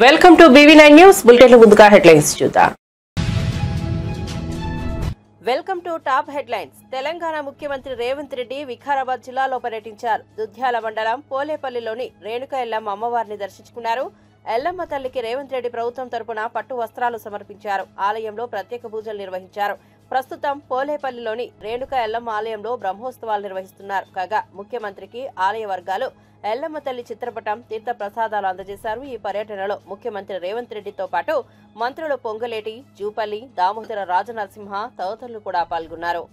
Welcome to BV9 news bulletin ముందుగా headlines చూద్దాం. Welcome to top headlines. Telangana ముఖ్యమంత్రి రేవంత్ రెడ్డి వికారాబాద్ జిల్లాలో పర్యటించారు. దుద్యాల మండలం పోలేపల్లిలోని రేణుక ఎల్లమ్మ అమ్మవారిని దర్శించుకున్నారు. ఎల్లమ్మ తల్లికి రేవంత్ రెడ్డి ప్రభుత్వం తరపున పట్టు వస్త్రాలు సమర్పించారు. ఆలయంలో ప్రత్యేక పూజలు నిర్వహించారు. ప్రస్తుతం పోలేపల్లిలోని రేణుక ఎల్లమ్మ ఆలయంలో బ్రహ్మోత్సవాలు నిర్వహిస్తున్నారు. కాగా ముఖ్యమంత్రికి ఆలయ వర్గాలు ఎల్లమ్మ తల్లి చిత్రపటం, తీర్థ ప్రసాదాలు అందజేశారు. ఈ పర్యటనలో ముఖ్యమంత్రి రేవంత్ రెడ్డితో పాటు మంత్రులు పొంగులేటి, జూపల్లి, దామోదర రాజనరసింహ తదితరులు కూడా పాల్గొన్నారు.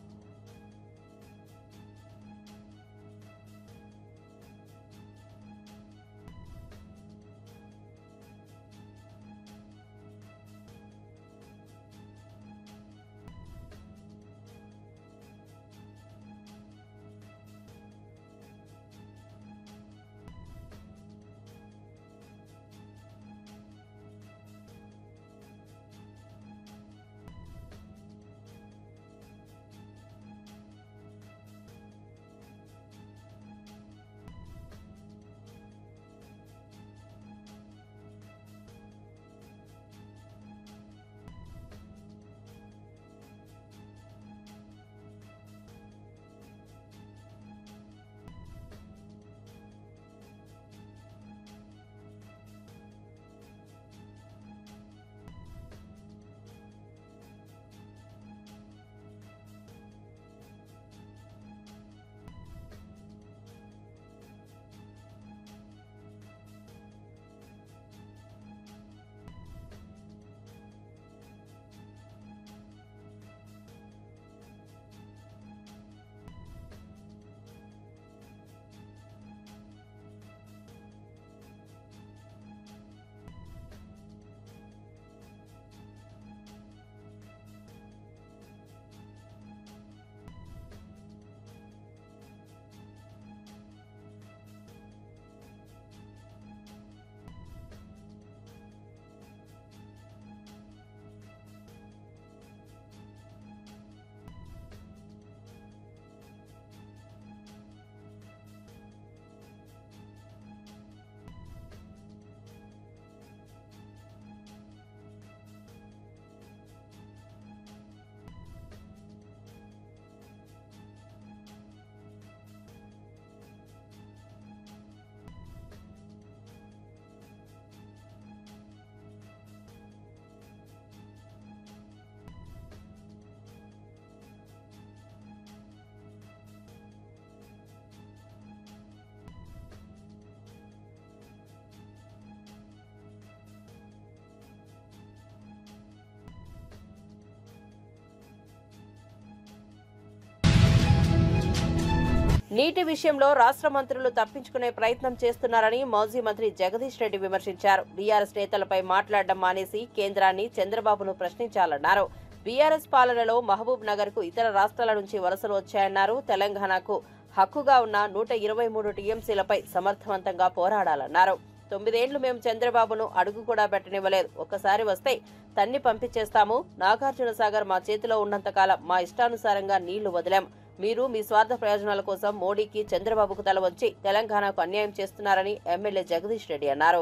నీటి విషయంలో రాష్ట్ర మంత్రులు తప్పించుకునే ప్రయత్నం చేస్తున్నారని మాజీ మంత్రి జగదీష్ రెడ్డి విమర్శించారు. బీఆర్ఎస్ నేతలపై మాట్లాడడం మానేసి కేంద్రాన్ని, చంద్రబాబును ప్రశ్నించాలన్నారు. బీఆర్ఎస్ పాలనలో మహబూబ్ నగర్ కు ఇతర రాష్ట్రాల నుంచి వలసలు వచ్చాయన్నారు. తెలంగాణకు హక్కుగా ఉన్న 123 టీఎంసీలపై సమర్థవంతంగా పోరాడాలన్నారు. 9 ఏళ్లు మేము చంద్రబాబును అడుగు కూడా పెట్టనివ్వలేదు. ఒక్కసారి వస్తే తన్ని పంపించేస్తాము. నాగార్జున సాగర్ మా చేతిలో ఉన్నంతకాలం మా ఇష్టానుసారంగా నీళ్లు వదిలాం. మీరు మీ స్వార్థ ప్రయోజనాల కోసం మోడీకి, చంద్రబాబుకు తల వంచి తెలంగాణకు అన్యాయం చేస్తున్నారని ఎమ్మెల్యే జగదీష్ రెడ్డి అన్నారు.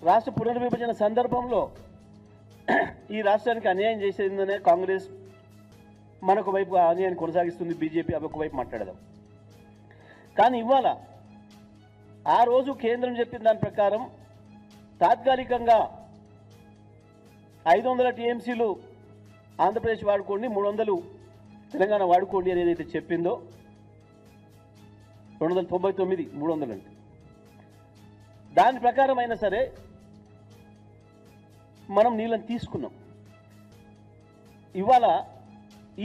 రాష్ట్ర పునర్విభజన సందర్భంలో ఈ రాష్ట్రానికి అన్యాయం చేసేందనే కాంగ్రెస్ మనొక వైపు అన్యాయాన్ని కొనసాగిస్తుంది, బీజేపీ అదొక వైపు మాట్లాడదాం. కానీ ఇవాళ ఆ రోజు కేంద్రం చెప్పిన దాని ప్రకారం తాత్కాలికంగా 500 టీఎంసీలు ఆంధ్రప్రదేశ్ వాడుకోండి, 300 తెలంగాణ వాడుకోండి అని ఏదైతే చెప్పిందో 299 300 అంటే దాని ప్రకారం అయినా సరే మనం నీళ్ళని తీసుకున్నాం. ఇవాళ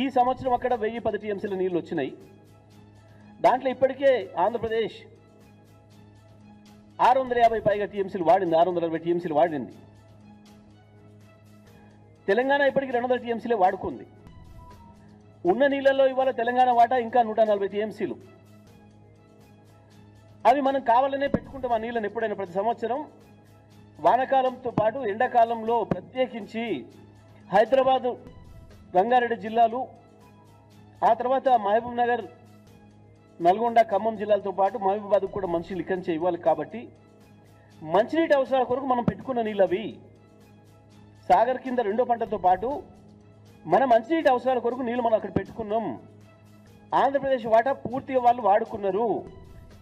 ఈ సంవత్సరం అక్కడ 1010 టీఎంసీల నీళ్ళు వచ్చినాయి. దాంట్లో ఇప్పటికే ఆంధ్రప్రదేశ్ 650 పైగా టీఎంసీలు వాడింది, 660 టీఎంసీలు వాడింది. తెలంగాణ ఇప్పటికీ 200 టీఎంసీలే వాడుకుంది. ఉన్న నీళ్ళల్లో ఇవాళ తెలంగాణ వాటా ఇంకా 140 టీఎంసీలు. అవి మనం కావాలనే పెట్టుకుంటాం ఆ నీళ్ళని. ఎప్పుడైనా ప్రతి సంవత్సరం వానకాలంతో పాటు ఎండాకాలంలో ప్రత్యేకించి హైదరాబాదు, రంగారెడ్డి జిల్లాలు, ఆ తర్వాత మహబూబ్ నగర్, నల్గొండ, ఖమ్మం జిల్లాలతో పాటు మహబూబాబాద్కు కూడా మనుషులు ఇక్కడి నుంచే ఇవ్వాలి. కాబట్టి మంచినీటి అవసరాల కొరకు మనం పెట్టుకున్న నీళ్ళు అవి. సాగర్ కింద రెండో పంటతో పాటు మన మంచినీటి అవసరాల కొరకు నీళ్ళు మనం అక్కడ పెట్టుకున్నాం. ఆంధ్రప్రదేశ్ వాటా పూర్తిగా వాళ్ళు వాడుకున్నారు.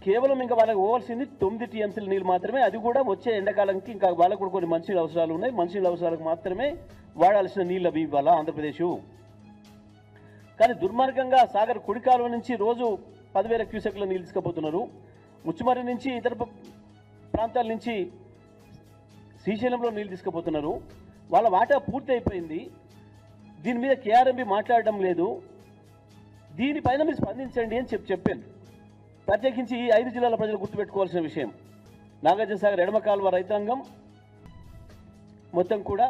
కేవలం ఇంకా వాళ్ళకి పోవాల్సింది 9 టీఎంసీల నీళ్ళు మాత్రమే. అది కూడా వచ్చే ఎండాకాలంకి ఇంకా వాళ్ళకు కూడా కొన్ని మంచినీళ్ళ అవసరాలు ఉన్నాయి. మంచినీళ్ళ అవసరాలకు మాత్రమే వాడాల్సిన నీళ్ళు అవి ఇవాళ ఆంధ్రప్రదేశ్. కానీ దుర్మార్గంగా సాగర్ కుడి కాలువ నుంచి రోజు 10,000 క్యూసెక్ల నీళ్ళు తీసుకుపోతున్నారు. ముచ్చుమర్రి నుంచి ఇతర ప్రాంతాల నుంచి శ్రీశైలంలో నీళ్ళు తీసుకుపోతున్నారు. వాళ్ళ వాటా పూర్తి అయిపోయింది. దీని మీద కేఆర్ఎంబి మాట్లాడడం లేదు. దీనిపైన మీరు స్పందించండి అని చెప్పాను. ప్రత్యేకించి ఈ 5 జిల్లాల ప్రజలు గుర్తుపెట్టుకోవాల్సిన విషయం, నాగార్జున సాగర్ ఎడమ కాలువ రైతాంగం మొత్తం కూడా,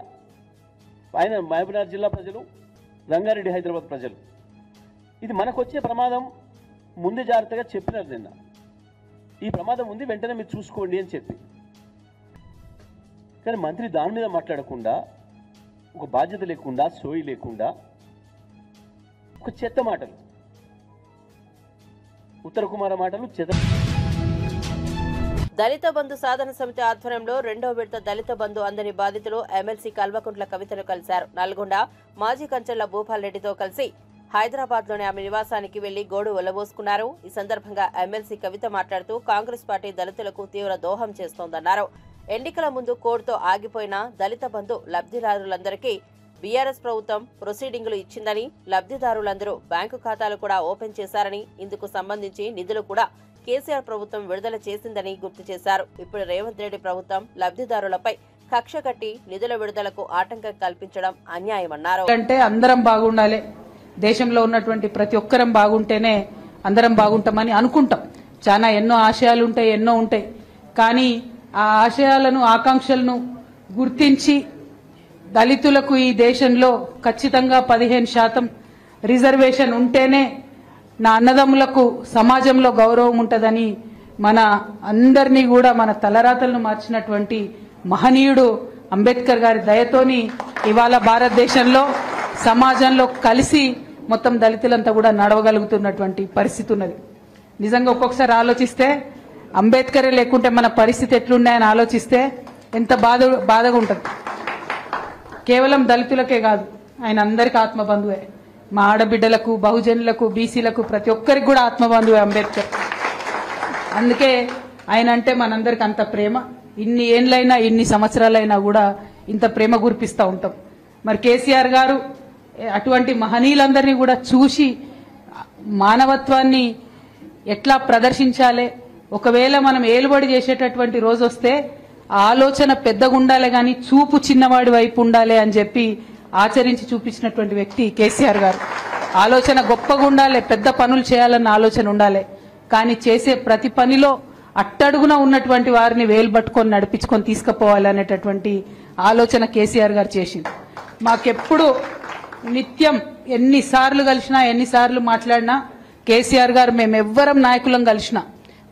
ఆయన మహబూబ్నగర్ జిల్లా ప్రజలు, రంగారెడ్డి హైదరాబాద్ ప్రజలు, ఇది మనకు వచ్చే ప్రమాదం ముందే జాగ్రత్తగా చెప్పినారు నిన్న. ఈ ప్రమాదం ఉంది, వెంటనే మీరు చూసుకోండి అని చెప్పి. కానీ మంత్రి దాని మీద మాట్లాడకుండా, ఒక బాధ్యత లేకుండా, సోయి లేకుండా ఒక చెత్త మాటలు, ఉత్తర కుమార మాటలు, చెత్త. దళిత బంధు సాధన సమితి ఆధ్వర్యంలో 2వ విడత దళిత బంధు అందని బాధితులు ఎమ్మెల్సీ కల్వకుంట్ల కవితను కలిశారు. నల్గొండ మాజీ కంచెల భూపాల్ రెడ్డితో కలిసి హైదరాబాద్లోని ఆమె నివాసానికి వెళ్లి గోడు ఒల్లబోసుకున్నారు. ఈ సందర్భంగా ఎమ్మెల్సీ కవిత మాట్లాడుతూ కాంగ్రెస్ పార్టీ దళితులకు తీవ్ర దోహం చేస్తోందన్నారు. ఎన్నికల ముందు కోడ్తో ఆగిపోయిన దళిత బంధు లబ్ధిదారులందరికీ బీఆర్ఎస్ ప్రభుత్వం ప్రొసీడింగులు ఇచ్చిందని, లబ్ధిదారులందరూ బ్యాంకు ఖాతాలు కూడా ఓపెన్ చేశారని, ఇందుకు సంబంధించి నిధులు కూడా కేసీఆర్ ప్రభుత్వం విడుదల చేసిందని గుర్తు చేశారు. ఇప్పుడు రేవంత్ రెడ్డి ప్రభుత్వం లబ్ధిదారులపై కక్ష కట్టి నిధుల విడుదలకు ఆటంకం కల్పించడం అన్యాయమన్నారు. అంటే అందరం బాగుండాలి, దేశంలో ఉన్నటువంటి ప్రతి ఒక్కరం బాగుంటేనే అందరం బాగుంటామని అనుకుంటాం. చాలా ఎన్నో ఆశయాలు ఉంటాయి, ఎన్నో ఉంటాయి. కానీ ఆ ఆశయాలను, ఆకాంక్షలను గుర్తించి దళితులకు ఈ దేశంలో ఖచ్చితంగా 15% రిజర్వేషన్ ఉంటేనే నా అన్నదమ్ములకు సమాజంలో గౌరవం ఉంటుందని మన అందరినీ కూడా మన తలరాతలను మార్చినటువంటి మహనీయుడు అంబేద్కర్ గారి దయతోని ఇవాళ భారతదేశంలో సమాజంలో కలిసి మొత్తం దళితులంతా కూడా నడవగలుగుతున్నటువంటి పరిస్థితి ఉన్నది. నిజంగా ఒక్కొక్కసారి ఆలోచిస్తే అంబేద్కరే లేకుంటే మన పరిస్థితి ఎట్లున్నాయని ఆలోచిస్తే ఎంత బాధగా ఉంటుంది. కేవలం దళితులకే కాదు, ఆయన అందరికీ ఆత్మబంధువే. మా ఆడబిడ్డలకు, బహుజనులకు, బీసీలకు ప్రతి ఒక్కరికి కూడా ఆత్మబంధువే అంబేద్కర్. అందుకే ఆయన అంటే మనందరికి అంత ప్రేమ. ఇన్ని ఏండ్లైనా, ఇన్ని సంవత్సరాలైనా కూడా ఇంత ప్రేమ గురిపిస్తూ ఉంటాం. మరి కేసీఆర్ గారు అటువంటి మహనీయులందరినీ కూడా చూసి మానవత్వాన్ని ఎట్లా ప్రదర్శించాలి, ఒకవేళ మనం ఏలుబడి చేసేటటువంటి రోజు వస్తే ఆలోచన పెద్దగా ఉండాలి కానీ చూపు చిన్నవాడి వైపు ఉండాలి అని చెప్పి ఆచరించి చూపించినటువంటి వ్యక్తి కేసీఆర్ గారు. ఆలోచన గొప్పగా ఉండాలి, పెద్ద పనులు చేయాలన్న ఆలోచన ఉండాలి. కానీ చేసే ప్రతి పనిలో అట్టడుగున ఉన్నటువంటి వారిని వేలు పట్టుకొని నడిపించుకొని తీసుకుపోవాలి అనేటటువంటి ఆలోచన కేసీఆర్ గారు చేసింది. మాకెప్పుడు నిత్యం ఎన్నిసార్లు కలిసినా, ఎన్నిసార్లు మాట్లాడినా కేసీఆర్ గారు మేమెవ్వరం నాయకులం కలిసినా,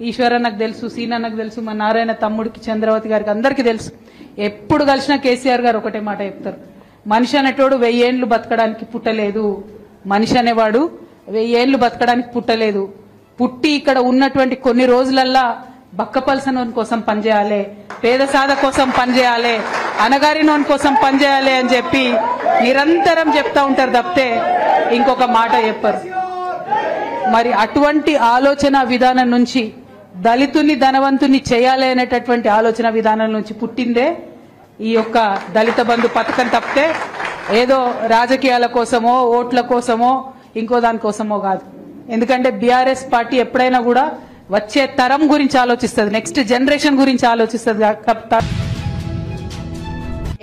ఈశ్వరన్నకు తెలుసు, సీనన్నకు తెలుసు, మా నారాయణ తమ్ముడికి, చంద్రవతి గారికి అందరికీ తెలుసు, ఎప్పుడు కలిసినా కేసీఆర్ గారు ఒకటే మాట చెప్తారు, మనిషి అనేటోడు 1000 ఏళ్లు బతకడానికి పుట్టలేదు. మనిషి అనేవాడు 1000 ఏళ్లు బతకడానికి పుట్టలేదు. పుట్టి ఇక్కడ ఉన్నటువంటి కొన్ని రోజులల్లా బక్కపలసనోని కోసం పనిచేయాలి, పేద సాధ కోసం పనిచేయాలి, అనగారినోని కోసం పనిచేయాలి అని చెప్పి నిరంతరం చెప్తా ఉంటారు తప్పితే ఇంకొక మాట చెప్పరు. మరి అటువంటి ఆలోచన విధానం నుంచి, దళితుని ధనవంతుని చేయాలి అనేటటువంటి ఆలోచన విధానం నుంచి పుట్టిందే ఈ యొక్క దళిత బంధు పథకం తప్పితే ఏదో రాజకీయాల కోసమో, ఓట్ల కోసమో, ఇంకో దానికోసమో కాదు. ఎందుకంటే బీఆర్ఎస్ పార్టీ ఎప్పుడైనా కూడా వచ్చే తరం గురించి ఆలోచిస్తుంది, నెక్స్ట్ జనరేషన్ గురించి ఆలోచిస్తుంది.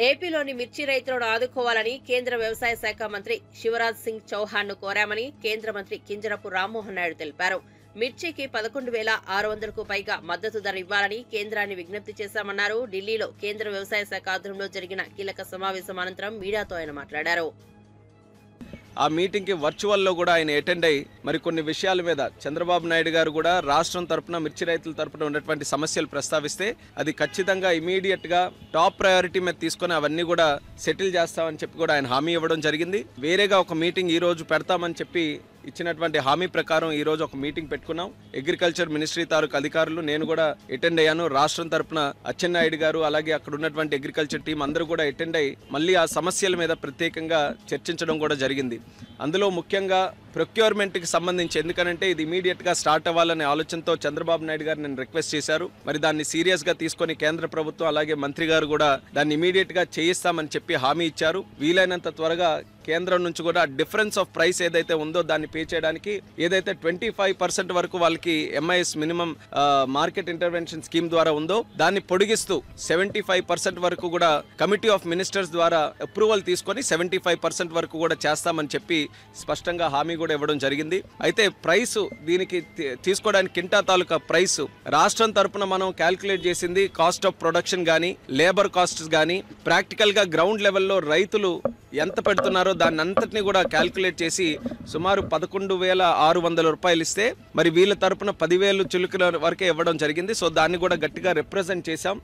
ఏపీలోని మిర్చి రైతులను ఆదుకోవాలని కేంద్ర వ్యవసాయ శాఖ మంత్రి శివరాజ్ సింగ్ చౌహాన్ ను కోరామని కేంద్ర మంత్రి కింజరపు రామ్మోహన్ నాయుడు తెలిపారు. మిర్చికి 11,600కు పైగా మద్దతు ధర ఇవ్వాలని కేంద్రాన్ని విజ్ఞప్తి చేశామన్నారు. ఢిల్లీలో కేంద్ర వ్యవసాయ శాఖ ఆధ్వర్యంలో జరిగిన కీలక సమావేశం అనంతరం మీడియాతో ఆయన మాట్లాడారు. ఆ మీటింగ్కి వర్చువల్లో కూడా ఆయన అటెండ్ అయ్యి మరికొన్ని విషయాల మీద చంద్రబాబు నాయుడు గారు కూడా రాష్ట్రం తరపున, మిర్చి రైతుల తరపున ఉన్నటువంటి సమస్యలు ప్రస్తావిస్తే అది ఖచ్చితంగా ఇమీడియట్గా టాప్ ప్రయారిటీ మీద తీసుకొని అవన్నీ కూడా సెటిల్ చేస్తామని చెప్పి కూడా ఆయన హామీ ఇవ్వడం జరిగింది. వేరేగా ఒక మీటింగ్ ఈ రోజు పెడతామని చెప్పి ఇచ్చినటువంటి హామీ ప్రకారం ఈ రోజు ఒక మీటింగ్ పెట్టుకున్నాం. అగ్రికల్చర్ మినిస్ట్రీ తాలూకు అధికారులు, నేను కూడా అటెండ్ అయ్యాను. రాష్ట్రం తరపున అచ్చెన్నాయుడు గారు అలాగే అక్కడ ఉన్నటువంటి అగ్రికల్చర్ టీం అందరూ కూడా అటెండ్ అయ్యి మళ్ళీ ఆ సమస్యల మీద ప్రత్యేకంగా చర్చించడం కూడా జరిగింది. అందులో ముఖ్యంగా ప్రొక్యూర్మెంట్కి సంబంధించి, ఎందుకనంటే ఇది ఇమీడియట్గా స్టార్ట్ అవ్వాలనే ఆలోచనతో చంద్రబాబు నాయుడు గారు నేను రిక్వెస్ట్ చేశారు. మరి దాన్ని సీరియస్గా తీసుకొని కేంద్ర ప్రభుత్వం అలాగే మంత్రి గారు కూడా దాన్ని ఇమీడియట్గా చేయిస్తామని చెప్పి హామీ ఇచ్చారు. వీలైనంత త్వరగా కేంద్రం నుంచి కూడా డిఫరెన్స్ ఆఫ్ ప్రైస్ ఏదైతే ఉందో దాన్ని పే చేయడానికి ఏదైతే 25% వరకు వాళ్ళకి MIS minimum market intervention scheme ద్వారా ఉందో దాన్ని పొడిగిస్తూ 75% వరకు కూడా కమిటీ ఆఫ్ మినిస్టర్స్ ద్వారా అప్రూవల్ తీసుకొని 75% వరకు కూడా చేస్తామని చెప్పి స్పష్టంగా హామీ కూడా ఇవ్వడం జరిగింది. అయితే ప్రైస్ దీనికి తీసుకోవడానికి కింటా తాలూకా ప్రైస్ రాష్ట్రం తరపున మనం క్యాల్కులేట్ చేసింది కాస్ట్ ఆఫ్ ప్రొడక్షన్ కానీ లేబర్ కాస్ట్స్ కానీ ప్రాక్టికల్గా గ్రౌండ్ లెవెల్లో రైతులు ఎంత పెడుతున్నారో దాన్ని అంతటిని కూడా క్యాల్కులేట్ చేసి సుమారు 11,600 రూపాయలు ఇస్తే మరి వీళ్ళ తరపున 10,000 చిలుకల వరకే ఇవ్వడం జరిగింది. సో దాన్ని కూడా గట్టిగా రిప్రజెంట్ చేశాం.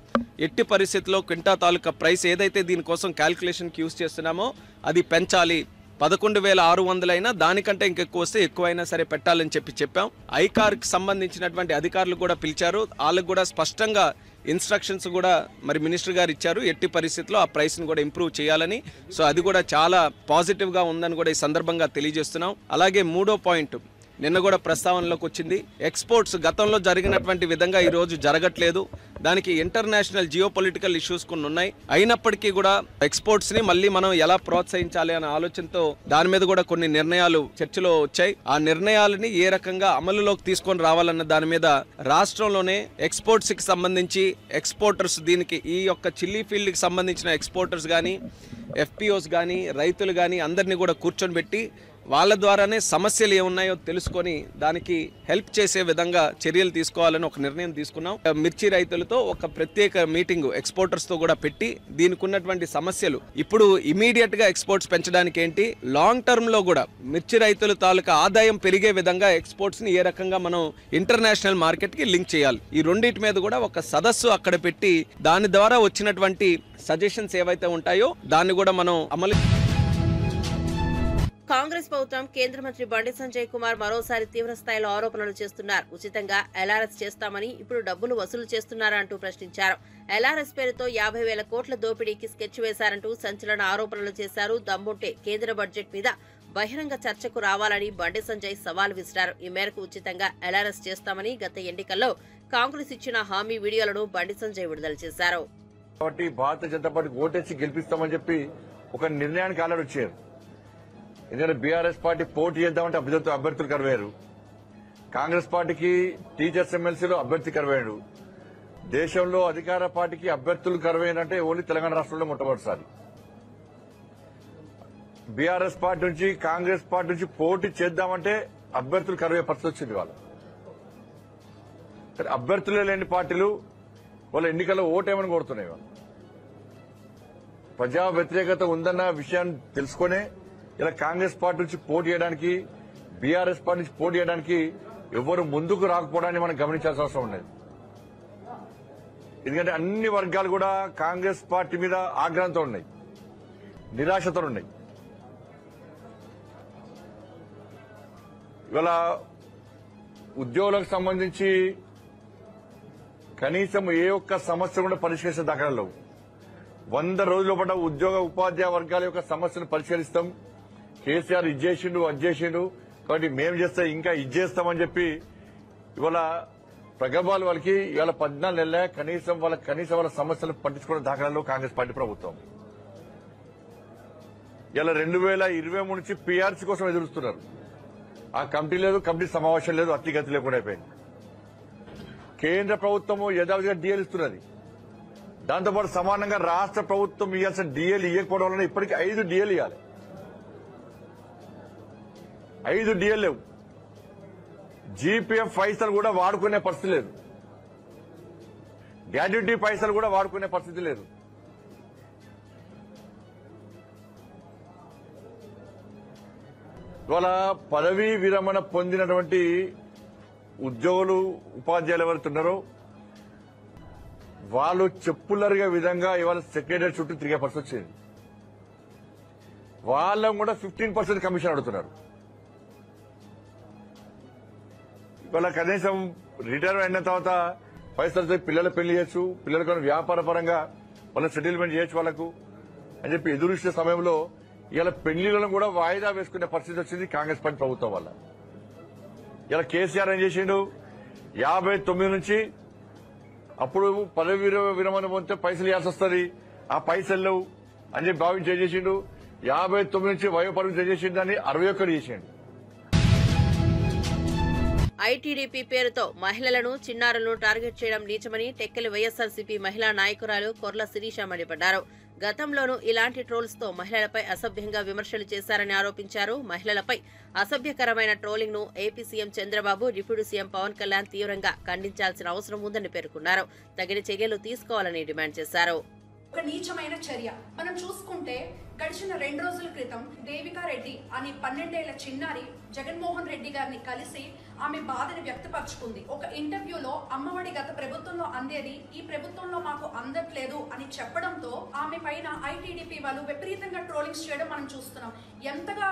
ఎట్టి పరిస్థితుల్లో క్వింటా తాలూకా ప్రైస్ ఏదైతే దీనికోసం క్యాల్కులేషన్కి యూజ్ చేస్తున్నామో అది పెంచాలి. 11,600 అయినా దానికంటే ఇంకెక్కువ వస్తే ఎక్కువైనా సరే పెట్టాలని చెప్పాం. ఐకార్కి సంబంధించినటువంటి అధికారులు కూడా పిలిచారు. వాళ్ళకు కూడా స్పష్టంగా ఇన్స్ట్రక్షన్స్ కూడా మరి మినిస్టర్ గారు ఇచ్చారు. ఎట్టి పరిస్థితుల్లో ఆ ప్రైస్ని కూడా ఇంప్రూవ్ చేయాలని. సో అది కూడా చాలా పాజిటివ్గా ఉందని కూడా ఈ సందర్భంగా తెలియజేస్తున్నాం. అలాగే మూడో పాయింట్ నిన్న కూడా ప్రస్తావనలోకి వచ్చింది. ఎక్స్పోర్ట్స్ గతంలో జరిగినటువంటి విధంగా ఈరోజు జరగట్లేదు. దానికి ఇంటర్నేషనల్ జియోపొలిటికల్ ఇష్యూస్ కొన్ని ఉన్నాయి. అయినప్పటికీ కూడా ఎక్స్పోర్ట్స్ని మళ్ళీ మనం ఎలా ప్రోత్సహించాలి అనే ఆలోచనతో దాని మీద కూడా కొన్ని నిర్ణయాలు చర్చలో వచ్చాయి. ఆ నిర్ణయాలని ఏ రకంగా అమలులోకి తీసుకొని రావాలన్న దాని మీద రాష్ట్రంలోనే ఎక్స్పోర్ట్స్కి సంబంధించి ఎక్స్పోర్టర్స్, దీనికి ఈ యొక్క చిల్లీ ఫీల్డ్కి సంబంధించిన ఎక్స్పోర్టర్స్ కానీ FPOs కానీ రైతులు కానీ అందరినీ కూడా కూర్చొని పెట్టి వాళ్ళ ద్వారానే సమస్యలు ఏమున్నాయో తెలుసుకొని దానికి హెల్ప్ చేసే విధంగా చర్యలు తీసుకోవాలని ఒక నిర్ణయం తీసుకున్నాం. మిర్చి రైతులతో ఒక ప్రత్యేక మీటింగ్ ఎక్స్పోర్టర్స్తో కూడా పెట్టి దీనికి ఉన్నటువంటి సమస్యలు ఇప్పుడు ఇమీడియట్గా ఎక్స్పోర్ట్స్ పెంచడానికి ఏంటి, లాంగ్ టర్మ్లో కూడా మిర్చి రైతుల తాలూకా ఆదాయం పెరిగే విధంగా ఎక్స్పోర్ట్స్ని ఏ రకంగా మనం ఇంటర్నేషనల్ మార్కెట్కి లింక్ చేయాలి, ఈ రెండింటి మీద కూడా ఒక సదస్సు అక్కడ పెట్టి దాని ద్వారా వచ్చినటువంటి సజెషన్స్ ఏవైతే ఉంటాయో దాన్ని కూడా మనం అమలు. కాంగ్రెస్ ప్రభుత్వం కేంద్ర మంత్రి బండి సంజయ్ కుమార్ మరోసారి తీవ్ర స్థాయిలో ఆరోపణలు చేస్తున్నారు. ఉచితంగా LRS చేస్తామని ఇప్పుడు డబ్బులు వసూలు చేస్తున్నారా అంటూ ప్రశ్నించారు. LRS పేరుతో 50,000 కోట్ల దోపిడీకి స్కెచ్ వేశారంటూ సంచలన ఆరోపణలు చేశారు. దమ్ముంటే కేంద్ర బడ్జెట్ మీద బహిరంగ చర్చకు రావాలని బండి సంజయ్ సవాల్ విసిరారు. ఈ మేరకు ఉచితంగా LRS చేస్తామని గత ఎన్నికల్లో కాంగ్రెస్ ఇచ్చిన హామీ వీడియోలను బండి సంజయ్ విడుదల చేశారు. కాబట్టి భారతీయ జనతా పార్టీకి ఓటేసి గెలిపిస్తామని చెప్పి ఒక నిర్ణయానికి ఆల్రెడీ వచ్చారు. ఎందుకంటే బీఆర్ఎస్ పార్టీ పోటీ చేద్దామంటే అభ్యర్థులు కరువయ్యారు. కాంగ్రెస్ పార్టీకి టీచర్స్ ఎమ్మెల్సీలో అభ్యర్థి కరువయ్యాడు. దేశంలో అధికార పార్టీకి అభ్యర్థులు కరువైనంటే ఓన్లీ తెలంగాణ రాష్ట్రంలో మొట్టమొదటిసారి. బీఆర్ఎస్ పార్టీ నుంచి కాంగ్రెస్ పార్టీ నుంచి పోటీ చేద్దామంటే అభ్యర్థులు కరువయ్యే పరిస్థితి వచ్చింది. అభ్యర్థులే లేని పార్టీలు వాళ్ళ ఎన్నికల్లో ఓటేమని కోరుతున్నాయి. ప్రజా వ్యతిరేకత ఉందన్న విషయాన్ని తెలుసుకునే ఇలా కాంగ్రెస్ పార్టీ నుంచి పోటీ చేయడానికి, బీఆర్ఎస్ పార్టీ నుంచి పోటీ చేయడానికి ఎవరు ముందుకు రాకపోవడాన్ని మనం గమనించాల్సిన అవసరం ఉండేది. ఎందుకంటే అన్ని వర్గాలు కూడా కాంగ్రెస్ పార్టీ మీద ఆగ్రహంతో ఉన్నాయి, నిరాశతో ఉన్నాయి. ఇవాళ ఉద్యోగులకు సంబంధించి కనీసం ఏ ఒక్క సమస్య కూడా పరిష్కరించే దాఖలాలు లేవు. 100 రోజుల పాటు ఉద్యోగ ఉపాధ్యాయ వర్గాల యొక్క సమస్యను పరిష్కరిస్తాం, కేసీఆర్ ఇది చేసిండు అది చేసిండు కాబట్టి మేము చేస్తే ఇంకా ఇది చేస్తామని చెప్పి ఇవాళ ప్రగల్భాలు వాళ్ళకి ఇవాళ 14 నెలల కనీసం వాళ్ళ సమస్యలు పట్టించుకునే దాఖలాలు కాంగ్రెస్ పార్టీ ప్రభుత్వం. ఇలా 2023 నుంచి PRC కోసం ఎదురుస్తున్నారు. ఆ కమిటీ లేదు, కమిటీ సమావేశం లేదు, అతిగతి లేకుండా అయిపోయింది. కేంద్ర ప్రభుత్వము యథావిధిగా DL ఇస్తున్నది. దాంతోపాటు సమానంగా రాష్ట్ర ప్రభుత్వం ఇవ్వాల్సిన DL ఇవ్వకపోవడం వల్ల ఇప్పటికీ 5 DL ఇవ్వాలి. 5 DL లేవు. GPF పైసలు కూడా వాడుకునే పరిస్థితి లేదు. గ్రాడ్యుటీ పైసలు కూడా వాడుకునే పరిస్థితి లేదు. ఇవాళ పదవీ విరమణ పొందినటువంటి ఉద్యోగులు ఉపాధ్యాయులు ఎవరైతే ఉన్నారో వాళ్ళు చెప్పులరిగే విధంగా ఇవాళ సెక్రటరీ చుట్టూ తిరిగే పరిస్థితి వచ్చింది. వాళ్ళం కూడా 15% కమిషన్ అడుగుతున్నారు. వాళ్ళ కనీసం రిటైర్ అయిన తర్వాత పైసలతో పిల్లల పెళ్లి చేయొచ్చు, పిల్లలకు వ్యాపార పరంగా వాళ్ళ సెటిల్మెంట్ చేయొచ్చు వాళ్ళకు అని చెప్పి ఎదురుచ్చే సమయంలో ఇలా పెళ్లిళ్లను కూడా వాయిదా వేసుకునే పరిస్థితి వచ్చింది కాంగ్రెస్ పార్టీ ప్రభుత్వం వల్ల. ఇలా కేసీఆర్ ఏం చేసిండు, 59 నుంచి అప్పుడు పదవి విరమణ పొందితే పైసలు ఇవ్వాల్సి వస్తుంది, ఆ పైసలు లేవు అని చెప్పి భావించి ఏం చేసిండు, 59 నుంచి వయోపరిమితి చేసిండు, దాన్ని 61 చేసిండు. ఐటీడీపీ పేరుతో మహిళలను చిన్నారులను టార్గెట్ చేయడం నీచమని టెక్కలి వైఎస్ఆర్సీపీ మహిళా నాయకురాలు కొర్ల శిరీష మండిపడ్డారు. గతంలోనూ ఇలాంటి ట్రోల్స్ తో మహిళలపై అసభ్యంగా విమర్శలు చేశారని ఆరోపించారు. మహిళలపై అసభ్యకరమైన ట్రోలింగ్ ను AP CM Chandrababu, deputy CM Pawan Kalyan తీవ్రంగా ఖండించాల్సిన అవసరం ఉందని పేర్కొన్నారు. తగిన చర్యలు తీసుకోవాలని డిమాండ్ చేశారు. ఒక నీచమైన చర్య మనం చూసుకుంటే గడిచిన 2 రోజుల క్రితం దేవికా రెడ్డి అని 12 ఏళ్ల చిన్నారి జగన్మోహన్ రెడ్డి గారిని కలిసి ఆమె బాధని వ్యక్తపరుచుకుంది. ఒక ఇంటర్వ్యూలో అమ్మఒడి గత ప్రభుత్వంలో అందేది ఈ ప్రభుత్వంలో మాకు అందట్లేదు అని చెప్పడంతో ఆమె పైన ఐటీడీపీ వాళ్ళు విపరీతంగా ట్రోలింగ్స్ చేయడం మనం చూస్తున్నాం. ఎంతగా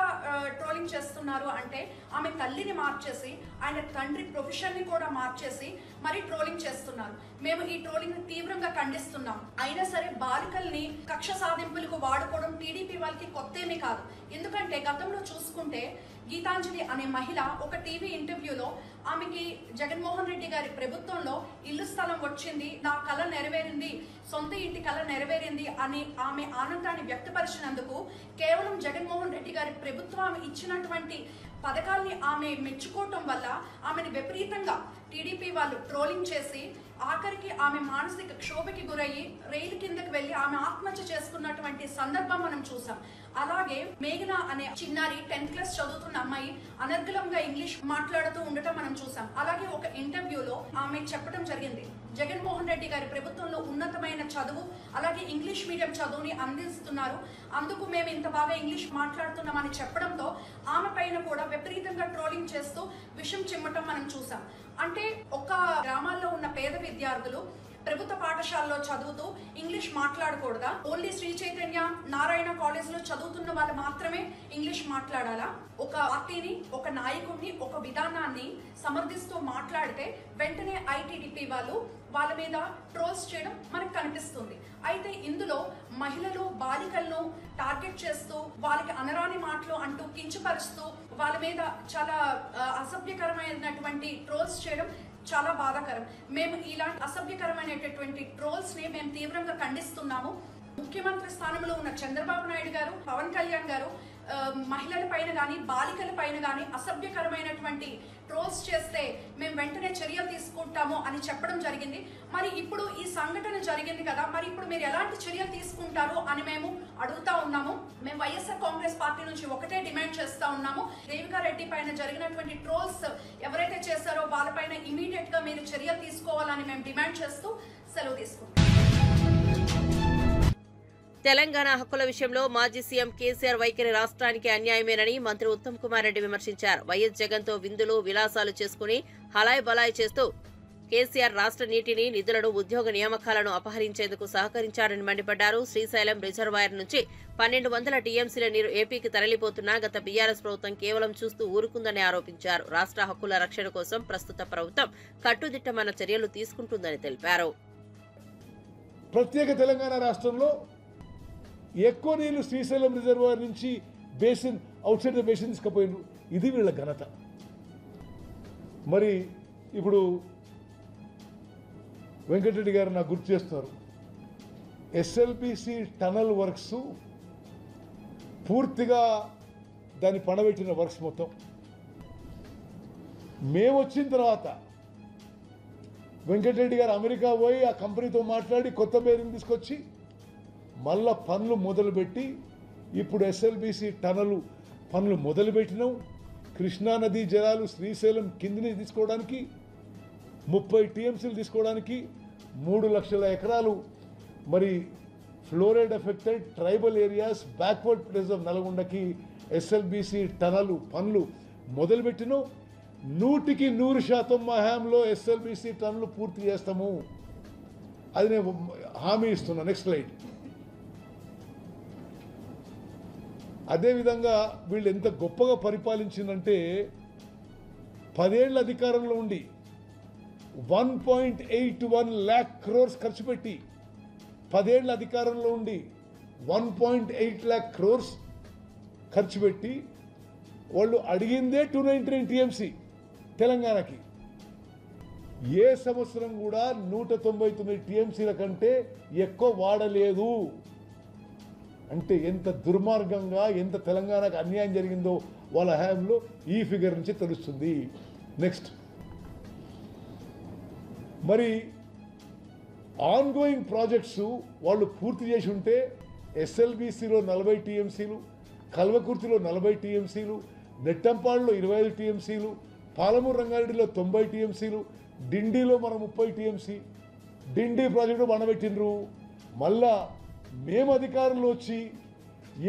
ట్రోలింగ్ చేస్తున్నారు అంటే ఆమె తల్లిని మార్చేసి ఆయన తండ్రి ప్రొఫెషన్ ని కూడా మార్చేసి మరి ట్రోలింగ్ చేస్తున్నారు. మేము ఈ ట్రోలింగ్ ని తీవ్రంగా ఖండిస్తున్నాం. అయినా సరే బాలికల్ని కక్ష సాధింపులకు వాడుకోవడం టీడీపీ వాళ్ళకి కొత్తేమీ కాదు. ఎందుకంటే గతంలో చూసుకుంటే గీతాంజలి అనే మహిళ ఒక టీవీ ఇంటర్వ్యూలో ఆమెకి జగన్మోహన్ రెడ్డి గారి ప్రభుత్వంలో ఇల్లు స్థలం వచ్చింది, నా కళ నెరవేరింది, సొంత ఇంటి కళ నెరవేరింది అని ఆమె ఆనందాన్ని వ్యక్తపరిచినందుకు కేవలం జగన్మోహన్ రెడ్డి గారి ప్రభుత్వం ఇచ్చినటువంటి పథకాల్ని ఆమె మెచ్చుకోవటం వల్ల ఆమెను విపరీతంగా టీడీపీ వాళ్ళు ట్రోలింగ్ చేసి ఆఖరికి ఆమె మానసిక క్షోభకి గురయ్యి రైలు కిందకి వెళ్లి ఆమె ఆత్మహత్య చేసుకున్నటువంటి సందర్భం మనం చూసాం. అలాగే మేఘన అనే చిన్నారి 10th క్లాస్ చదువుతున్న అమ్మాయి అనర్గళంగా ఇంగ్లీష్ మాట్లాడుతూ ఉండటం మనం చూసాం. అలాగే ఒక ఇంటర్వ్యూలో ఆమె చెప్పడం జరిగింది, జగన్మోహన్ రెడ్డి గారి ప్రభుత్వంలో ఉన్నతమైన చదువు అలాగే ఇంగ్లీష్ మీడియం చదువుని అందిస్తున్నారు, అందుకు మేము ఇంత బాగా ఇంగ్లీష్ మాట్లాడుతున్నామని చెప్పడంతో ఆమె పైన కూడా విపరీతంగా ట్రోలింగ్ చేస్తూ విషం చిమ్మటం మనం చూసాం. అంటే ఒక గ్రామాల్లో ఉన్న పేద విద్యార్థులు ప్రభుత్వ పాఠశాలలో చదువుతూ ఇంగ్లీష్ మాట్లాడకూడదా? ఓన్లీ శ్రీ చైతన్య నారాయణ కాలేజ్ లో చదువుతున్న వాళ్ళు మాత్రమే ఇంగ్లీష్ మాట్లాడాలా? ఒక పార్టీని, ఒక నాయకుడిని, ఒక విధానాన్ని సమర్థిస్తూ మాట్లాడితే వెంటనే ఐటీడీపీ వాళ్ళు వాళ్ళ మీద ట్రోల్స్ చేయడం మనకు కనిపిస్తుంది. అయితే ఇందులో మహిళలు, బాలికలను టార్గెట్ చేస్తూ వాళ్ళకి అనరాని మాటలు అంటూ కించపరుస్తూ వాళ్ళ మీద చాలా అసభ్యకరమైనటువంటి ట్రోల్స్ చేయడం చాలా బాధాకరం. మేము ఇలాంటి అసభ్యకరమైనటువంటి ట్రోల్స్ ని మేము తీవ్రంగా ఖండిస్తున్నాము. ముఖ్యమంత్రి స్థానంలో ఉన్న చంద్రబాబు నాయుడు గారు, పవన్ కళ్యాణ్ గారు మహిళల పైన గానీ బాలికల పైన గానీ అసభ్యకరమైనటువంటి ట్రోల్స్ చేస్తే మేము వెంటనే చర్యలు తీసుకుంటాము అని చెప్పడం జరిగింది. మరి ఇప్పుడు ఈ సంఘటన జరిగింది కదా, మరి ఇప్పుడు మీరు ఎలాంటి చర్యలు తీసుకుంటారు అని మేము అడుగుతా ఉన్నాము. మేము వైఎస్ఆర్ కాంగ్రెస్ పార్టీ నుంచి ఒకటే డిమాండ్ చేస్తా ఉన్నాము, దేవికా రెడ్డి పైన జరిగినటువంటి ట్రోల్స్ ఎవరైతే చేశారో వాళ్ళపైన ఇమీడియట్ గా మీరు చర్యలు తీసుకోవాలని మేము డిమాండ్ చేస్తూ సెలవు తీసుకుంటాం. తెలంగాణ హక్కుల విషయంలో మాజీ సీఎం కేసీఆర్ వైఖరి రాష్ట్రానికి అన్యాయమేనని మంత్రి ఉత్తమ్ కుమార్ రెడ్డి విమర్శించారు. వైఎస్ జగన్ తో విందులు విలాసాలు చేసుకుని హలాయ్ బలాయ్ చేస్తూ కేసీఆర్ రాష్ట్ర నీటిని, నిధులను, ఉద్యోగ నియామకాలను అపహరించేందుకు సహకరించారని మండిపడ్డారు. శ్రీశైలం రిజర్వాయర్ నుంచి 1200 టీఎంసీల నీరు ఏపీకి తరలిపోతున్నా గత బీఆర్ఎస్ ప్రభుత్వం కేవలం చూస్తూ ఊరుకుందని ఆరోపించారు. రాష్ట్ర హక్కుల రక్షణ కోసం ప్రస్తుత ప్రభుత్వం కట్టుదిట్టమైన చర్యలు తీసుకుంటుందని తెలిపారు. ప్రత్యేక తెలంగాణ రాష్ట్రంలో ఎక్కువ నీళ్లు శ్రీశైలం రిజర్వాయర్ నుంచి basin outside the basin తీసుకుపోయినారు. ఇది వీళ్ళ ఘనత. మరి ఇప్పుడు వెంకటరెడ్డి గారు నాకు గుర్తు చేస్తున్నారు, ఎస్ఎల్బిసి టనల్ వర్క్స్ పూర్తిగా దాన్ని పడబెట్టిన వర్క్స్ మొత్తం మేము వచ్చిన తర్వాత వెంకటరెడ్డి గారు అమెరికా పోయి ఆ కంపెనీతో మాట్లాడి కొత్త బేరింగ్ తీసుకొచ్చి మళ్ళా పనులు మొదలుపెట్టి ఇప్పుడు ఎస్ఎల్బిసి టనలు పనులు మొదలుపెట్టినాం. కృష్ణానదీ జలాలు శ్రీశైలం కిందిని తీసుకోవడానికి 30 టీఎంసీలు తీసుకోవడానికి 3 లక్షల ఎకరాలు మరి fluoride affected tribal areas backward place of నల్గొండకి ఎస్ఎల్బిసి టనలు పనులు మొదలుపెట్టినాం. 100% మా హయాంలో ఎస్ఎల్బిసి టన్నులు పూర్తి చేస్తాము, అది నేను హామీ ఇస్తున్నా. Next slide. అదేవిధంగా వీళ్ళు ఎంత గొప్పగా పరిపాలించిందంటే 10 ఏళ్ల అధికారంలో ఉండి 1.81 lakh crores ఖర్చు పెట్టి 10 ఏళ్ల అధికారంలో ఉండి 1.8 lakh crores ఖర్చు పెట్టి వాళ్ళు అడిగిందే 299 టీఎంసీ తెలంగాణకి. ఏ సంవత్సరం కూడా 199 టీఎంసీల కంటే ఎక్కువ వాడలేదు. అంటే ఎంత దుర్మార్గంగా, ఎంత తెలంగాణకు అన్యాయం జరిగిందో వాళ్ళ హయాంలో ఈ ఫిగర్ నుంచి తెలుస్తుంది. నెక్స్ట్, మరి ఆన్గోయింగ్ ప్రాజెక్ట్స్ వాళ్ళు పూర్తి చేసి ఉంటే ఎస్ఎల్బీసీలో 40 టీఎంసీలు, కల్వకుర్తిలో 40 టీఎంసీలు, నెట్టంపాడులో 25 టీఎంసీలు, పాలమూరు రంగారెడ్డిలో 90 టీఎంసీలు, డిండిలో మనం 30 టీఎంసీ డిండి ప్రాజెక్టు బండబెట్టినరు. మళ్ళా మేము అధికారంలో వచ్చి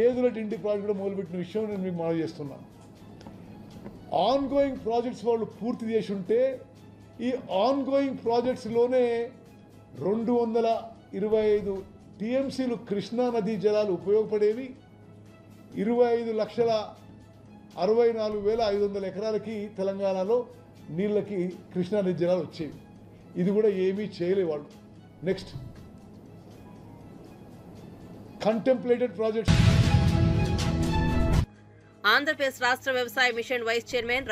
ఏదులో డిండి ప్రాజెక్టు మొదలుపెట్టిన విషయం నేను మీకు మనవి చేస్తున్నాను. ఆన్గోయింగ్ ప్రాజెక్ట్స్ వాళ్ళు పూర్తి చేసి ఉంటే ఈ ఆన్గోయింగ్ ప్రాజెక్ట్స్లోనే 225 టీఎంసీలు కృష్ణా నదీ జలాలు ఉపయోగపడేవి. 25,64,500 ఎకరాలకి తెలంగాణలో నీళ్ళకి కృష్ణా నదీ జలాలు వచ్చేవి. ఇది కూడా ఏమీ చేయలే వాళ్ళు. Next, contemplated projects. ఆంధ్రప్రదేశ్ రాష్ట్ర వ్యవసాయ మిషన్ వైస్ చైర్మన్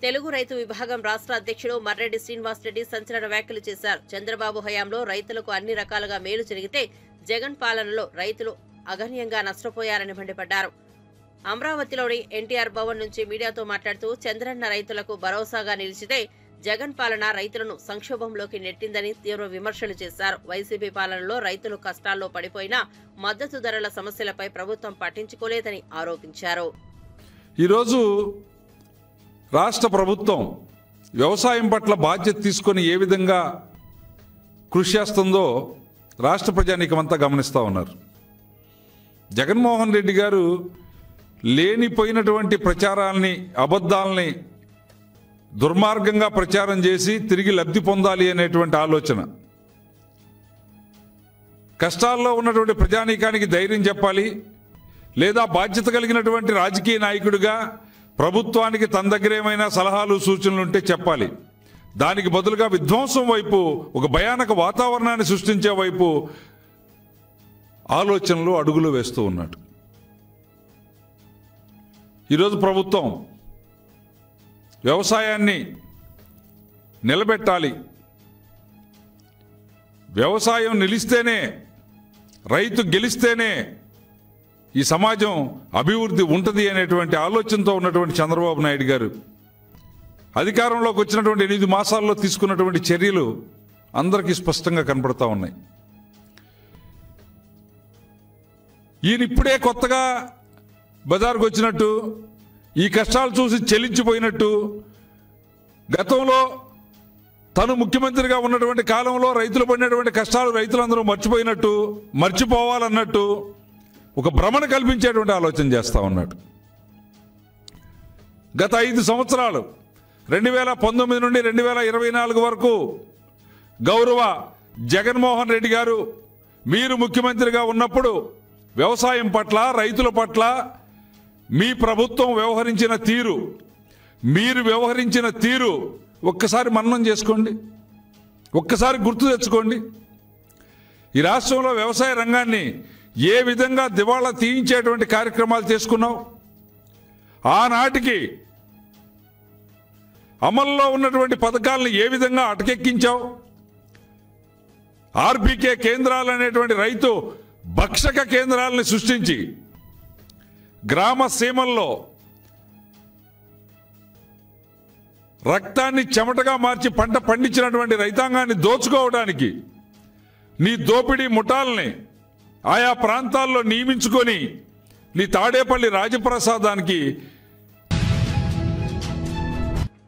తెలుగు రైతు విభాగం రాష్ట్ర అధ్యక్షుడు మర్రెడ్డి శ్రీనివాసరెడ్డి సంచలన వ్యాఖ్యలు చేశారు. చంద్రబాబు హయాంలో రైతులకు అన్ని రకాలుగా మేలు జరిగితే జగన్ పాలనలో రైతులు అగణ్యంగా నష్టపోయారని మండిపడ్డారు. అమరావతిలోని ఎన్టీఆర్ భవన్ నుంచి మీడియాతో మాట్లాడుతూ చంద్రన్న రైతులకు భరోసాగా నిలిచితే జగన్ పాలన రైతులను సంక్షోభంలోకి నెట్టిందని తీవ్ర విమర్శలు చేశారు. వైసీపీ పాలనలో రైతులు కష్టాల్లో పడిపోయినా మద్దతు ధరల సమస్యలపై ప్రభుత్వం పట్టించుకోలేదని ఆరోపించారు. ఈరోజు రాష్ట్ర ప్రభుత్వం వ్యవసాయం పట్ల బాధ్యత తీసుకొని ఏ విధంగా కృషి చేస్తుందో రాష్ట్ర ప్రజానీకమంతా గమనిస్తూ ఉన్నారు. జగన్మోహన్ రెడ్డి గారు లేనిపోయినటువంటి ప్రచారాల్ని, అబద్ధాలని దుర్మార్గంగా ప్రచారం చేసి తిరిగి లబ్ధి పొందాలి అనేటువంటి ఆలోచన. కష్టాల్లో ఉన్నటువంటి ప్రజానీకానికి ధైర్యం చెప్పాలి, లేదా బాధ్యత కలిగినటువంటి రాజకీయ నాయకుడిగా ప్రభుత్వానికి తన దగ్గర ఏమైనా సలహాలు సూచనలు ఉంటే చెప్పాలి. దానికి బదులుగా విధ్వంసం వైపు, ఒక భయానక వాతావరణాన్ని సృష్టించే వైపు ఆలోచనలు, అడుగులు వేస్తూ ఉన్నాడు. ఈరోజు ప్రభుత్వం వ్యవసాయాన్ని నిలబెట్టాలి, వ్యవసాయం నిలిస్తేనే, రైతు గెలిస్తేనే ఈ సమాజం అభివృద్ధి ఉంటుంది అనేటువంటి ఆలోచనతో ఉన్నటువంటి చంద్రబాబు నాయుడు గారు అధికారంలోకి వచ్చినటువంటి 8 మాసాల్లో తీసుకున్నటువంటి చర్యలు అందరికీ స్పష్టంగా కనపడతా ఉన్నాయి. ఈయన ఇప్పుడే కొత్తగా బజార్కు వచ్చినట్టు, ఈ కష్టాలు చూసి చెల్లించిపోయినట్టు, గతంలో తను ముఖ్యమంత్రిగా ఉన్నటువంటి కాలంలో రైతులు పడినటువంటి కష్టాలు రైతులందరూ మర్చిపోయినట్టు, మర్చిపోవాలన్నట్టు ఒక భ్రమణ కల్పించేటువంటి ఆలోచన చేస్తూ ఉన్నాడు. గత 5 సంవత్సరాలు 2019 నుండి 2024 వరకు గౌరవ జగన్మోహన్ రెడ్డి గారు మీరు ముఖ్యమంత్రిగా ఉన్నప్పుడు వ్యవసాయం పట్ల, రైతుల పట్ల మీ ప్రభుత్వం వ్యవహరించిన తీరు, మీరు వ్యవహరించిన తీరు ఒక్కసారి మననం చేసుకోండి, ఒక్కసారి గుర్తు తెచ్చుకోండి. ఈ రాష్ట్రంలో వ్యవసాయ రంగాన్ని ఏ విధంగా దివాళా తీయించేటువంటి కార్యక్రమాలు చేసుకున్నావు, ఆనాటికి అమల్లో ఉన్నటువంటి పథకాలను ఏ విధంగా అటకెక్కించావు, ఆర్బీకే కేంద్రాలు అనేటువంటి రైతు భక్షక కేంద్రాలను సృష్టించి గ్రామ సీమల్లో రక్తాన్ని చెమటగా మార్చి పంట పండించినటువంటి రైతాంగాన్ని దోచుకోవడానికి నీ దోపిడీ ముఠాలని ఆయా ప్రాంతాల్లో నియమించుకొని నీ తాడేపల్లి రాజప్రసాదానికి.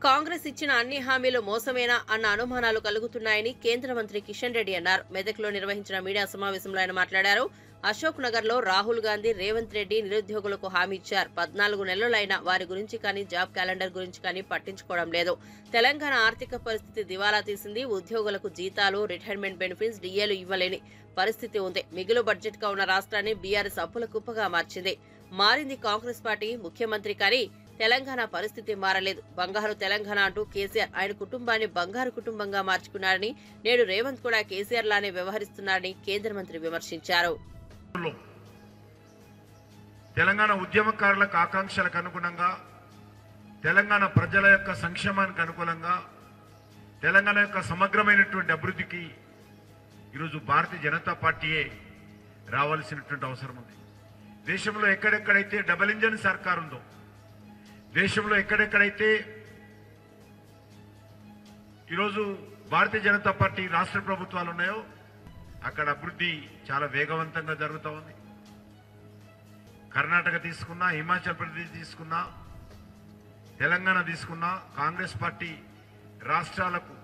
కాంగ్రెస్ ఇచ్చిన అన్ని హామీలు మోసమేనా అన్న అనుమానాలు కలుగుతున్నాయని కేంద్ర మంత్రి కిషన్ రెడ్డి అన్నారు. మెదక్లో నిర్వహించిన మీడియా సమావేశంలో ఆయన మాట్లాడారు. అశోక్ నగర్ లో రాహుల్ గాంధీ, రేవంత్ రెడ్డి నిరుద్యోగులకు హామీ ఇచ్చారు. 14 నెలలైనా వారి గురించి కానీ, జాబ్ క్యాలెండర్ గురించి కానీ పట్టించుకోవడం లేదు. తెలంగాణ ఆర్థిక పరిస్థితి దివాలా తీసింది. ఉద్యోగులకు జీతాలు, రిటైర్మెంట్ బెనిఫిట్స్, డిఏలు ఇవ్వలేని పరిస్థితి ఉంది. మిగులు బడ్జెట్ గా ఉన్న రాష్ట్రాన్ని బీఆర్ఎస్ అప్పుల కుప్పగా మార్చింది. మారింది కాంగ్రెస్ పార్టీ, ముఖ్యమంత్రి కానీ తెలంగాణ పరిస్థితి మారలేదు. బంగారు తెలంగాణ అంటూ కేసీఆర్ ఆయన కుటుంబాన్ని బంగారు కుటుంబంగా మార్చుకున్నారని, నేడు రేవంత్ కూడా కేసీఆర్ లానే వ్యవహరిస్తున్నారని కేంద్ర మంత్రి విమర్శించారు. తెలంగాణ ఉద్యమకారులకు ఆకాంక్షలకు అనుగుణంగా, తెలంగాణ ప్రజల యొక్క సంక్షేమానికి అనుకూలంగా, తెలంగాణ యొక్క సమగ్రమైనటువంటి అభివృద్ధికి ఈరోజు భారతీయ జనతా పార్టీయే రావాల్సినటువంటి అవసరం ఉంది. దేశంలో ఎక్కడెక్కడైతే డబుల్ ఇంజన్ సర్కార్ ఉందో, దేశంలో ఎక్కడెక్కడైతే ఈరోజు భారతీయ జనతా పార్టీ రాష్ట్ర ప్రభుత్వాలు ఉన్నాయో అక్కడ అభివృద్ధి చాలా వేగవంతంగా జరుగుతూ ఉంది. కర్ణాటక తీసుకున్నా, హిమాచల్ ప్రదేశ్ తీసుకున్నా, తెలంగాణ తీసుకున్నా, కాంగ్రెస్ పార్టీ రాష్ట్రాలకు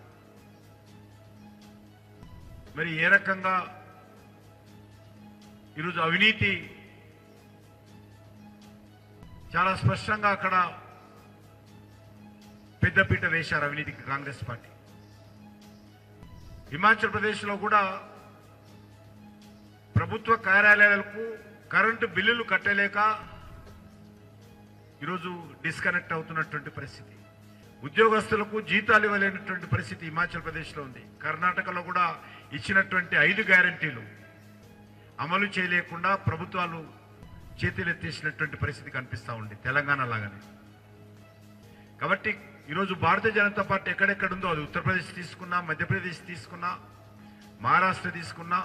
మరి ఏ రకంగా ఈరోజు అవినీతి చాలా స్పష్టంగా అక్కడ పెద్దపీట వేశారు అవినీతికి కాంగ్రెస్ పార్టీ. హిమాచల్ ప్రదేశ్లో కూడా ప్రభుత్వ కార్యాలయాలకు కరెంటు బిల్లులు కట్టలేక ఈరోజు డిస్కనెక్ట్ అవుతున్నటువంటి పరిస్థితి, ఉద్యోగస్తులకు జీతాలు ఇవ్వలేనటువంటి పరిస్థితి హిమాచల్ ప్రదేశ్లో ఉంది. కర్ణాటకలో కూడా ఇచ్చినటువంటి 5 గ్యారంటీలు అమలు చేయలేకుండా ప్రభుత్వాలు చేతులెత్తేసినటువంటి పరిస్థితి కనిపిస్తూ ఉంది, తెలంగాణ లాగానే. కాబట్టి ఈరోజు భారతీయ జనతా పార్టీ ఎక్కడెక్కడుందో, అది ఉత్తరప్రదేశ్ తీసుకున్నా, మధ్యప్రదేశ్ తీసుకున్నా, మహారాష్ట్ర తీసుకున్నా,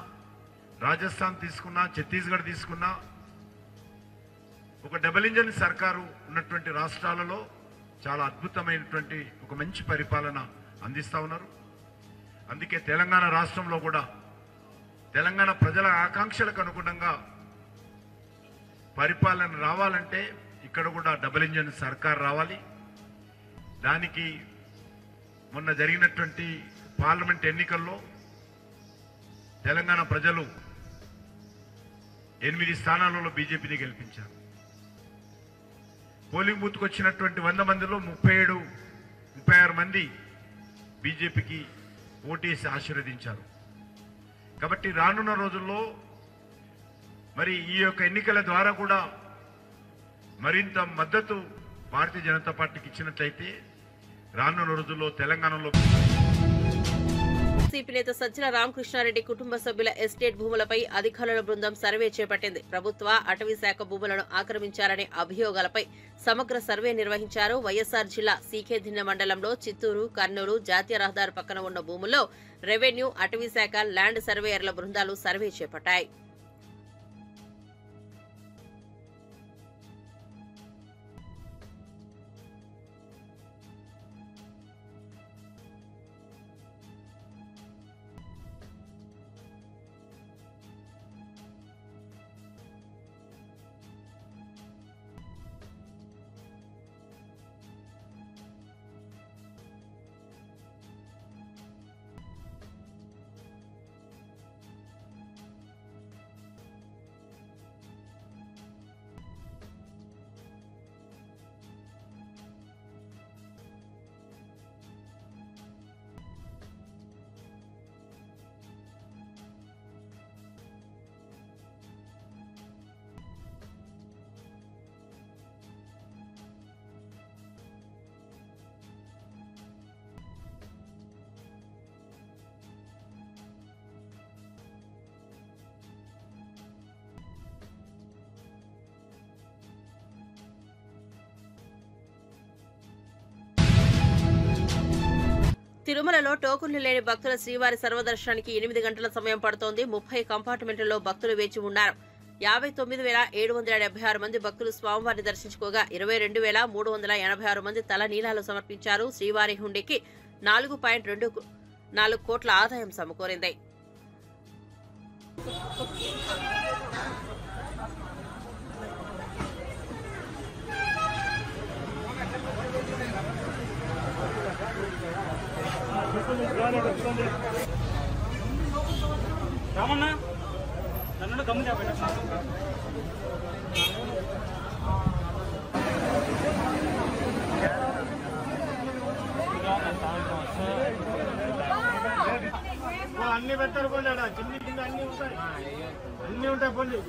రాజస్థాన్ తీసుకున్నా, ఛత్తీస్గఢ్ తీసుకున్నా, ఒక డబుల్ ఇంజన్ సర్కారు ఉన్నటువంటి రాష్ట్రాలలో చాలా అద్భుతమైనటువంటి ఒక మంచి పరిపాలన అందిస్తూ ఉన్నారు. అందుకే తెలంగాణ రాష్ట్రంలో కూడా తెలంగాణ ప్రజల ఆకాంక్షలకు అనుగుణంగా పరిపాలన రావాలంటే ఇక్కడ కూడా డబుల్ ఇంజన్ సర్కార్ రావాలి. దానికి మొన్న జరిగినటువంటి పార్లమెంట్ ఎన్నికల్లో తెలంగాణ ప్రజలు 8 స్థానాలలో బీజేపీని గెలిపించారు. పోలింగ్ బూత్కు వచ్చినటువంటి 100 మందిలో 36 మంది బీజేపీకి ఓటేసి ఆశీర్వదించారు. కాబట్టి రానున్న రోజుల్లో మరి ఈ యొక్క ఎన్నికల ద్వారా కూడా మరింత మద్దతు భారతీయ జనతా పార్టీకి ఇచ్చినట్లయితే రానున్న రోజుల్లో తెలంగాణలో సిపి నేత సజ్జల రామకృష్ణారెడ్డి కుటుంబ సభ్యుల ఎస్టేట్ భూములపై అధికారుల బృందం సర్వే చేపట్టింది. ప్రభుత్వ అటవీ శాఖ భూములను ఆక్రమించారనే అభియోగాలపై సమగ్ర సర్వే నిర్వహించారు. వైఎస్ఆర్ జిల్లా సీకేదిన్నె మండలంలో చిత్తూరు, కర్నూలు జాతీయ రహదారి పక్కన ఉన్న భూముల్లో రెవెన్యూ, అటవీ శాఖ, ల్యాండ్ సర్వేయర్ల బృందాలు సర్వే చేపట్టాయి. తిరుమలలో టోకన్లు లేని భక్తుల శ్రీవారి సర్వదర్శనానికి 8 గంటల సమయం పడుతోంది. 30 కంపార్ట్మెంట్లలో భక్తులు వేచి ఉన్నారు. 59,776 మంది భక్తులు స్వామివారిని దర్శించుకోగా 22,386 మంది తల నీలాలు సమర్పించారు. శ్రీవారి హుండీకి 4.24 కోట్ల ఆదాయం సమకూరింది. రామన్న నన్ను గమనించా అన్ని పెట్టారు పోండి, చిన్న కింద అన్ని ఉంటాయి, అన్ని ఉంటాయి పోండి.